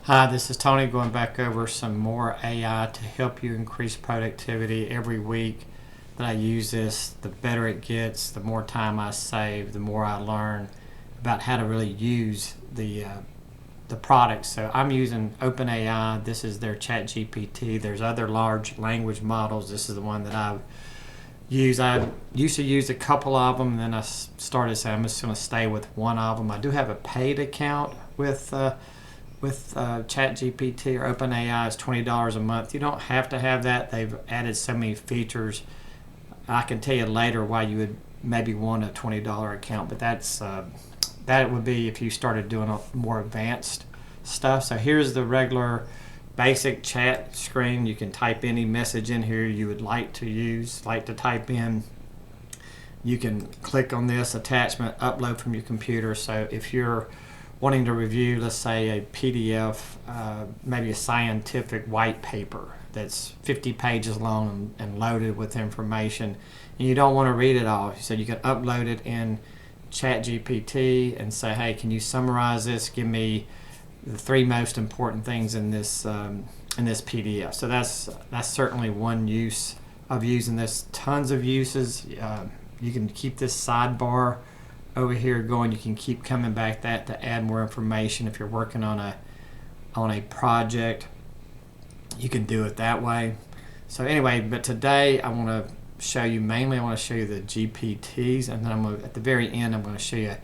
Hi, this is Tony going back over some more AI to help you increase productivity. Every week that I use this, the better it gets, the more time I save, the more I learn about how to really use the product. So I'm using OpenAI. This is their Chat GPT. There's other large language models. This is the one that I've used. I used to use a couple of them, and then I started saying I'm just going to stay with one of them. I do have a paid account with ChatGPT or OpenAI. Is $20 a month. You don't have to have that. They've added so many features. I can tell you later why you would maybe want a $20 account, but that would be if you started doing a more advanced stuff. So here's the regular basic chat screen. You can type any message in here you would like to type in. You can click on this attachment, upload from your computer. So if you're wanting to review, let's say, a PDF, maybe a scientific white paper that's 50 pages long and loaded with information, and you don't want to read it all, so you can upload it in ChatGPT and say, hey, can you summarize this? Give me the 3 most important things in this PDF. So that's certainly one use of using this. Tons of uses. You can keep this sidebar over here going. You can keep coming back to add more information. If you're working on a project, you can do it that way. So anyway, but today I want to show you the GPTs, and then at the very end I'm going to show you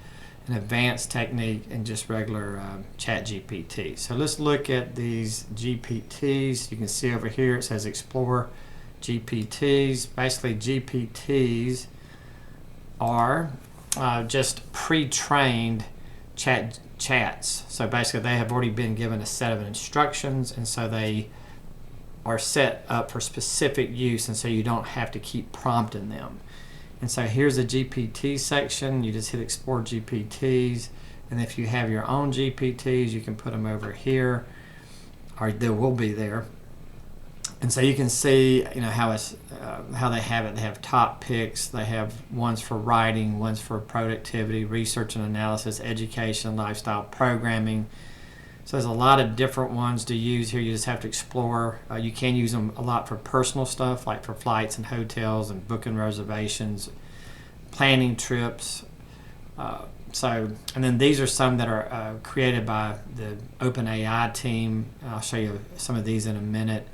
an advanced technique in just regular Chat GPT. So let's look at these GPTs. You can see over here it says Explore GPTs. Basically, GPTs are just pre-trained chats. So basically they have already been given a set of instructions, and so they are set up for specific use, and so you don't have to keep prompting them. And so here's the GPT section. You just hit Explore GPTs, and if you have your own GPTs, you can put them over here, or they will be there. And so you can see, how they have it. They have top picks. They have ones for writing, ones for productivity, research and analysis, education, lifestyle, programming. So there's a lot of different ones to use here. You just have to explore. You can use them a lot for personal stuff, like for flights and hotels and booking reservations, planning trips. And then these are some that are created by the OpenAI team. I'll show you some of these in a minute.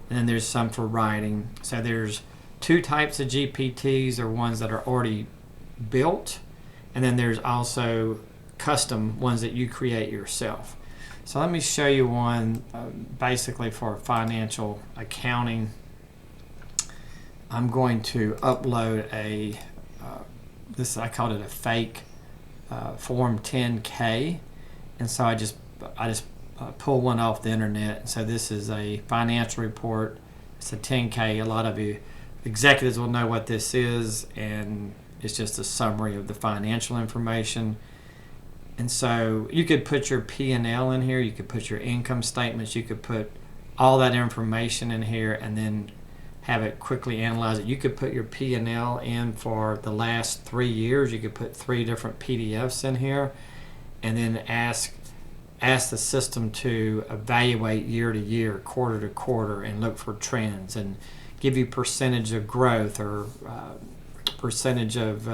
And then there's some for writing. So there's 2 types of GPTs. There are ones that are already built, and then there's also custom ones that you create yourself. So let me show you one basically for financial accounting. I'm going to upload I called it a fake Form 10K, and so I just pull one off the internet. So this is a financial report. It's a 10K. A lot of you executives will know what this is, and it's just a summary of the financial information. And so you could put your P&L in here. You could put your income statements. You could put all that information in here and then have it quickly analyze it. You could put your P&L in for the last 3 years. You could put 3 different PDFs in here, and then ask the system to evaluate year to year, quarter to quarter, and look for trends, and give you percentage of growth or percentage of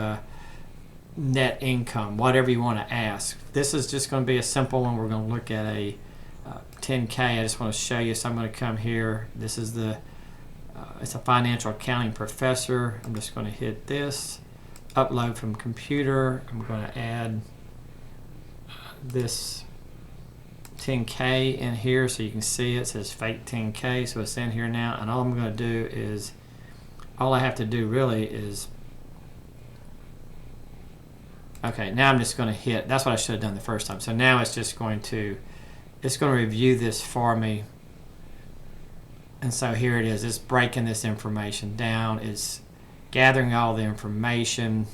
net income, whatever you want to ask. This is just going to be a simple one. We're going to look at a 10K. I just want to show you. So I'm going to come here. This is it's a financial accounting professor. I'm just going to hit this, upload from computer. I'm going to add this 10K in here so you can see it says fake 10K. So it's in here now, and all I'm going to do is, all I have to do really is, okay, now I'm just going to hit, that's what I should have done the first time. So now it's just going to review this for me. And so here it is. It's breaking this information down. It's gathering all the information.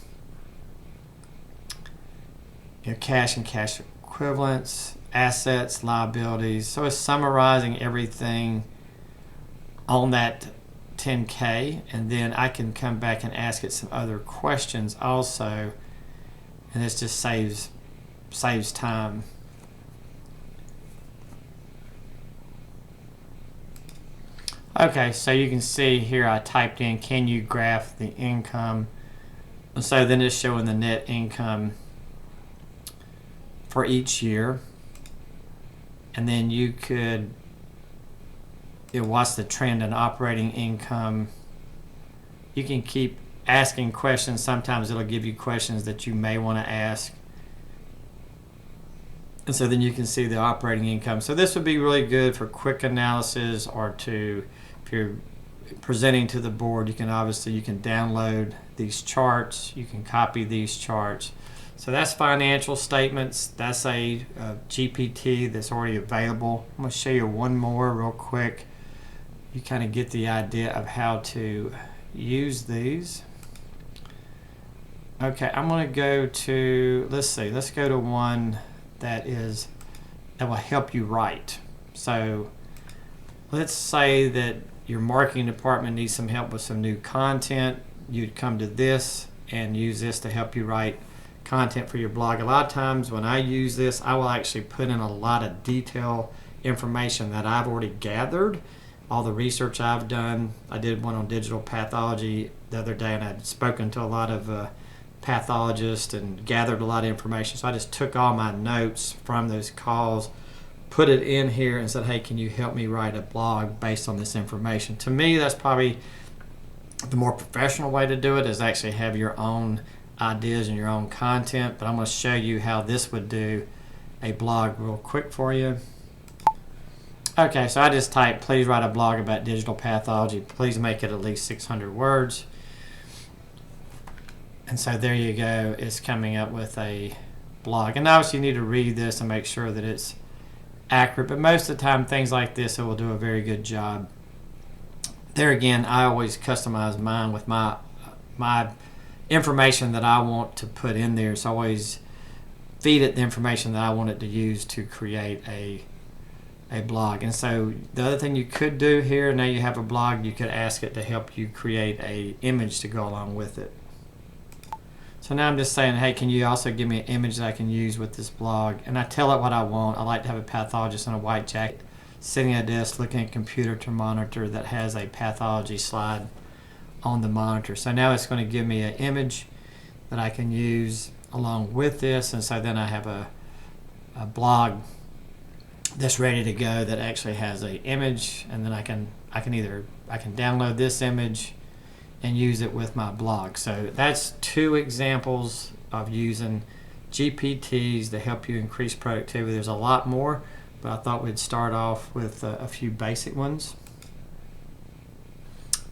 Cash and cash equivalents, assets, liabilities. So it's summarizing everything on that 10K. And then I can come back and ask it some other questions also. And this just saves time. Okay, so you can see here I typed in, can you graph the income? And so then it's showing the net income for each year. And then you could, what's the trend in operating income? You can keep asking questions. Sometimes it'll give you questions that you may want to ask. And so then you can see the operating income. So this would be really good for quick analysis, or if you're presenting to the board, you can download these charts. You can copy these charts. So that's financial statements. That's a GPT that's already available. I'm going to show you one more real quick. You kind of get the idea of how to use these. Okay, I'm going to go to, let's go to one that will help you write. So let's say that your marketing department needs some help with some new content. You'd come to this and use this to help you write content for your blog. A lot of times when I use this, I will actually put in a lot of detailed information that I've already gathered, all the research I've done. I did one on digital pathology the other day, and I'd spoken to a lot of pathologists and gathered a lot of information. So I just took all my notes from those calls, put it in here, and said, hey, can you help me write a blog based on this information? To me, that's probably the more professional way to do it, is actually have your own ideas and your own content. But I'm going to show you how this would do a blog real quick for you. Okay, so I just typed, please write a blog about digital pathology. Please make it at least 600 words. And so there you go. It's coming up with a blog. And obviously you need to read this and make sure that it's accurate. But most of the time, things like this, it will do a very good job. There again, I always customize mine with my information that I want to put in there. So I always feed it the information that I want it to use to create a blog. And so the other thing you could do here, now you have a blog, you could ask it to help you create a image to go along with it. So now I'm just saying, hey, can you also give me an image that I can use with this blog? And I tell it what I want. I like to have a pathologist in a white jacket sitting at a desk looking at a computer to monitor that has a pathology slide on the monitor. So now it's going to give me an image that I can use along with this. And so then I have a blog that's ready to go that actually has an image, and then I can download this image and use it with my blog. So that's two examples of using GPTs to help you increase productivity. There's a lot more, but I thought we'd start off with a few basic ones.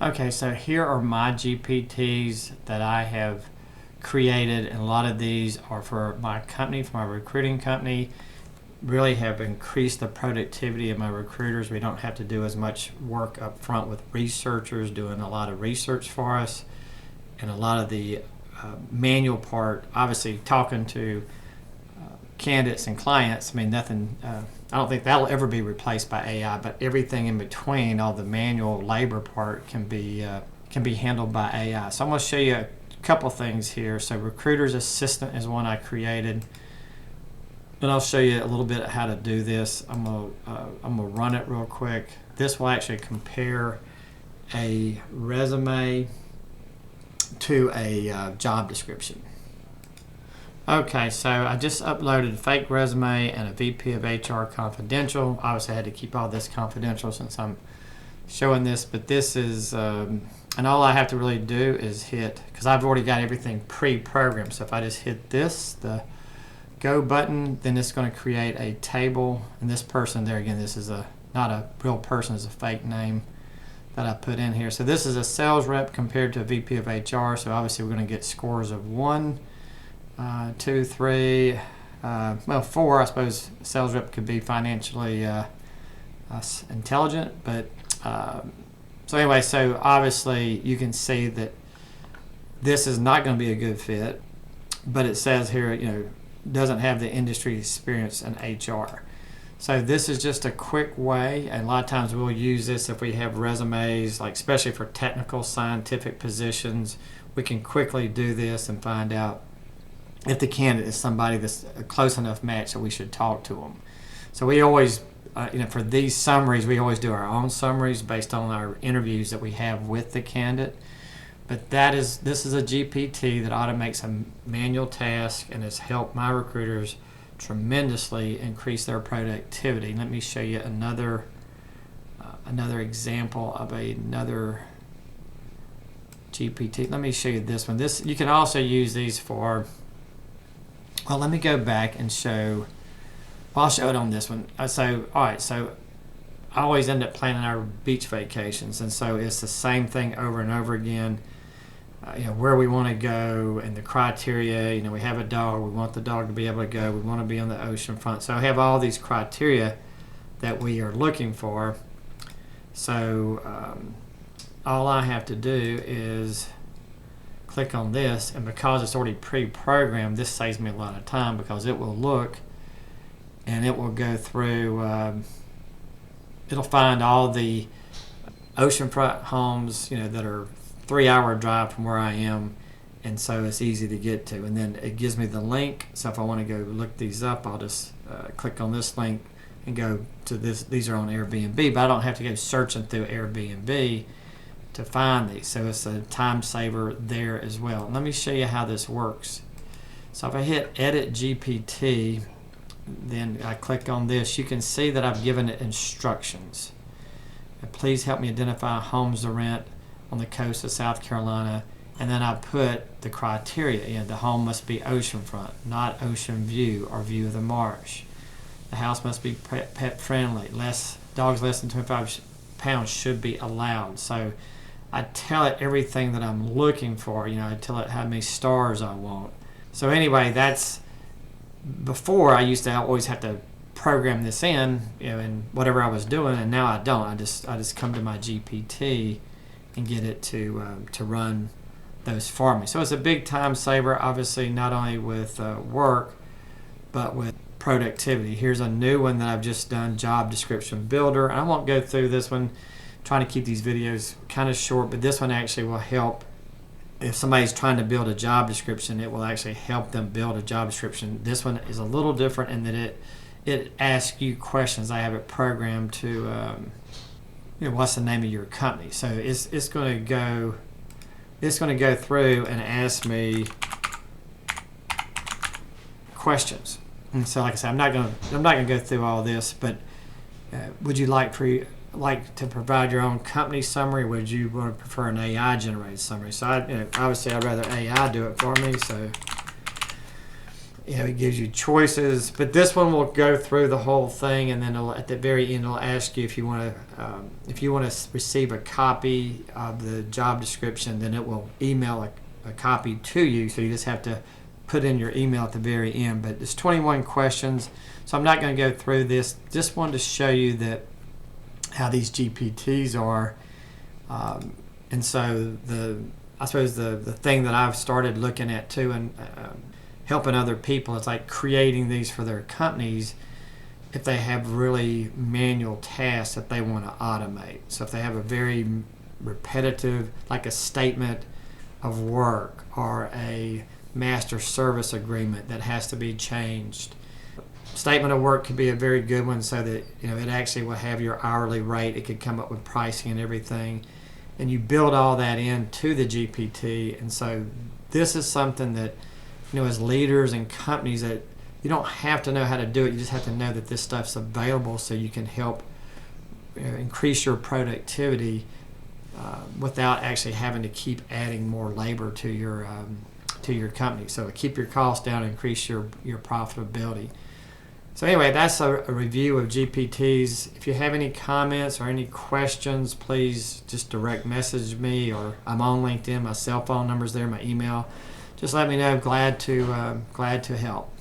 Okay, so here are my GPTs that I have created, and a lot of these are for my company, for my recruiting company. Really have increased the productivity of my recruiters. We don't have to do as much work up front with researchers doing a lot of research for us, and a lot of the manual part, obviously talking to candidates and clients. I mean, nothing, I don't think that'll ever be replaced by AI, but everything in between, all the manual labor part can be handled by AI. So I'm going to show you a couple things here. So Recruiter's Assistant is one I created. And I'll show you a little bit how to do this. I'm gonna run it real quick. This will actually compare a resume to a job description. Okay, so I just uploaded a fake resume and a VP of HR confidential. Obviously, I had to keep all this confidential since I'm showing this, but this is, and all I have to really do is hit, because I've already got everything pre-programmed. So if I just hit this, the go button, then it's going to create a table. And this person there, again, this is not a real person, it's a fake name that I put in here. So this is a sales rep compared to a VP of HR. So obviously we're going to get scores of 1, 2, 3, 4. I suppose sales rep could be financially intelligent, but so anyway, so obviously you can see that this is not going to be a good fit, but it says here, doesn't have the industry experience in HR. So this is just a quick way, and a lot of times we'll use this if we have resumes, like especially for technical scientific positions. We can quickly do this and find out if the candidate is somebody that's a close enough match that we should talk to them. So we always for these summaries, we always do our own summaries based on our interviews that we have with the candidate. But this is a GPT that automates a manual task and has helped my recruiters tremendously increase their productivity. Let me show you another example of another GPT. Let me show you this one. You can also use these for. Well, let me go back and show. Well, I'll show it on this one. So I always end up planning our beach vacations, and so it's the same thing over and over again. Where we want to go and the criteria. We have a dog. We want the dog to be able to go. We want to be on the ocean front. So I have all these criteria that we are looking for. So all I have to do is click on this, and because it's already pre-programmed, this saves me a lot of time because it will look and it will go through. It'll find all the oceanfront homes, that are 3-hour drive from where I am, and so it's easy to get to. And then it gives me the link. So if I want to go look these up, I'll just click on this link and go to this. These are on Airbnb, but I don't have to go searching through Airbnb to find these. So it's a time saver there as well. Let me show you how this works. So if I hit Edit GPT, then I click on this, you can see that I've given it instructions. Please help me identify homes to rent on the coast of South Carolina, and then I put the criteria. The home must be oceanfront, not ocean view or view of the marsh. The house must be pet friendly. Dogs less than 25 pounds should be allowed. So I tell it everything that I'm looking for. I tell it how many stars I want. So anyway, that's before I used to always have to program this in whatever I was doing, and now I don't. I just come to my GPT and get it to run those for me. So it's a big time saver, obviously, not only with work, but with productivity. Here's a new one that I've just done, Job Description Builder. I won't go through this one, trying to keep these videos kind of short, but this one actually will help. If somebody's trying to build a job description, it will actually help them build a job description. This one is a little different in that it asks you questions. I have it programmed to what's the name of your company. So it's going to go through and ask me questions. And so, like I said, I'm not going to go through all this, but would you like to provide your own company summary? Would you want to prefer an AI generated summary? So obviously I'd rather AI do it for me. So it gives you choices, but this one will go through the whole thing, and then at the very end it'll ask you if you want to receive a copy of the job description. Then it will email a copy to you, so you just have to put in your email at the very end. But there's 21 questions, so I'm not going to go through this. Just wanted to show you how these GPTs are, and so I suppose the thing that I've started looking at too, and helping other people, it's like creating these for their companies if they have really manual tasks that they want to automate. So if they have a very repetitive, like a statement of work or a master service agreement that has to be changed. Statement of work could be a very good one, so that it actually will have your hourly rate. It could come up with pricing and everything, and you build all that into the GPT. And so this is something that as leaders and companies, that you don't have to know how to do it. You just have to know that this stuff's available, so you can help increase your productivity without actually having to keep adding more labor to your company. So keep your costs down and increase your profitability. So anyway, that's a review of GPTs. If you have any comments or any questions, please just direct message me, or I'm on LinkedIn. My cell phone number's there, my email. Just let me know. Glad to help.